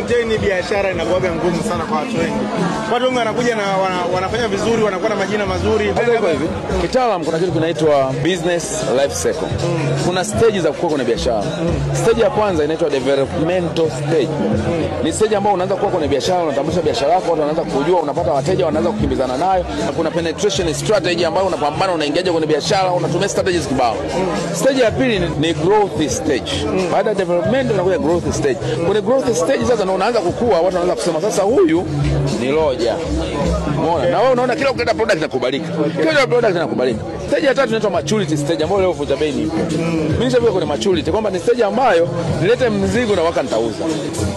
maintain biashara inakuwa ngumu sana kwa watu wengi. Watu wengi wanakuja na wanafanya vizuri, wanakuwa na majina mazuri. Hivi kitaalamu kuna kitu kinaitwa business life cycle. Kuna stage za kukua kwenye biashara. Stage ya kwanza inaitwa developmental stage. Ni stage ambayo unaanza kukua kwenye biashara, unatambulisha biashara yako, watu wanaanza kujua, unapata wateja, wanaanza kukimbizana nayo. Kuna penetration strategy ambayo unapambana, unaingia kwenye biashara, unatumia strategies kibao. Stage ya pili ni growth stage. Baada ya development unakuja growth stage. Kwenye growth stage sasa ndio unaanza kukua, watu wanaanza kusema sasa huyu ni loja. Umeona? Na wewe unaona kila ukileta product inakubalika. Kila product inakubalika. Stage ya tatu inaitwa maturity stage ambayo leo Vunja Bei nipo. Mimi nishafikia kwenye maturity kwamba ni stage ambayo nilete mzigo na waka nitauza.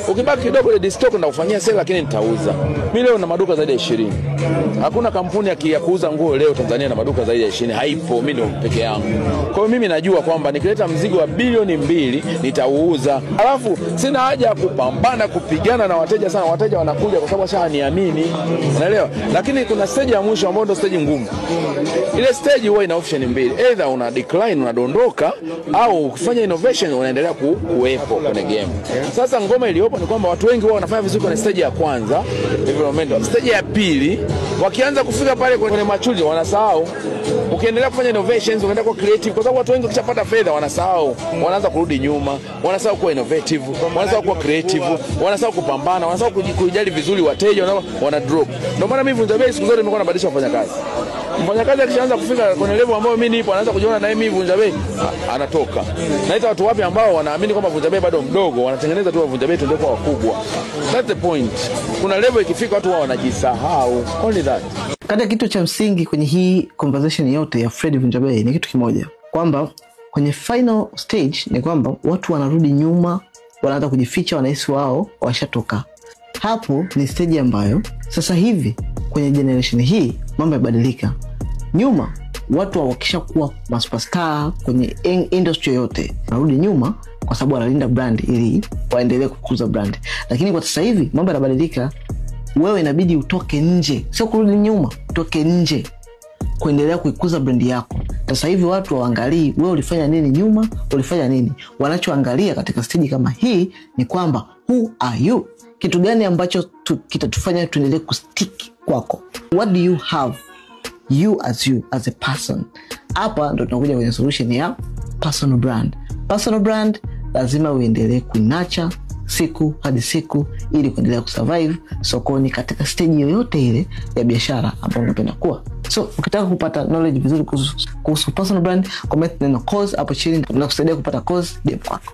Ukibaki kidogo ile stock na kufanyia sale lakini nitauza. Mimi leo na maduka zaidi ya 20. Hakuna kampuni ya kuuza nguo leo Tanzania na maduka zaidi ya 20 haipo, mimi ndio peke yangu. Kwa hiyo mimi najua kwamba nikileta mzigo wa bilioni 2 nitauza. Alafu sina haja ya kupambana kupigana na wateja sana. Wateja wanakuja kwa sababu washaniamini. Unaelewa? Lakini kuna stage ya mwisho ambayo ndio stage ngumu. Ile stage huwa ina option mbili. Either una decline, unadondoka, au ukifanya innovation unaendelea kuwepo kwenye game. Sasa ngoma iliyopo ni kwamba watu wengi wao wanafanya vizuri kwenye stage ya kwanza, development. Stage ya pili, wakianza kufika pale kwenye maturity wanasahau. Ukiendelea kufanya innovations, unaenda kwa creative, kwa sababu watu wengi ukishapata fedha wanasahau, wanaanza kurudi nyuma, wanasahau kuwa innovative, wanasahau kuwa creative, wanasahau kupambana, wanasahau kujali vizuri wateja, wana drop. Ndio maana mimi Vunja Bei siku zote nimekuwa nabadilisha wafanyakazi. Mfanyakazi akishaanza kufika kwenye level ambayo mimi nipo, anaanza kujiona na mimi Vunja Bei, anatoka. Naita watu wapi ambao wanaamini kwamba Vunja Bei bado mdogo, wanatengeneza tu Vunja Bei tuende kwa wakubwa. That's the point. Kuna level ikifika watu wao wanajisahau. Only that. Kada kitu cha msingi kwenye hii conversation yote ya Fred Vunja Bei ni kitu kimoja, kwamba kwenye final stage ni kwamba watu wanarudi nyuma, wanaanza kujificha, wanahisi wao washatoka. Hapo ni stage ambayo sasa hivi kwenye generation hii mambo yabadilika. Nyuma watu wakishakuwa superstar kwenye industry yote wanarudi nyuma kwa sababu wanalinda brand ili waendelee kukuza brand. Lakini kwa sasa hivi mambo yanabadilika. Wewe inabidi utoke nje, sio kurudi nyuma, utoke nje kuendelea kuikuza brand yako. Sasa hivi watu waangalie wewe ulifanya nini nyuma, ulifanya nini. Wanachoangalia katika stage kama hii ni kwamba who are you? Kitu gani ambacho kitatufanya tuendelee kustick kwako? What do you have? You as a person. Hapa ndo tunakuja kwenye solution ya personal brand. Personal brand lazima uendelee kuinacha siku hadi siku ili kuendelea kusurvive sokoni katika stage yoyote ile ya biashara ambayo unapenda kuwa. So ukitaka kupata knowledge vizuri kuhusu personal brand, comment neno course hapo chini na kusaidia kupata course DM kwako.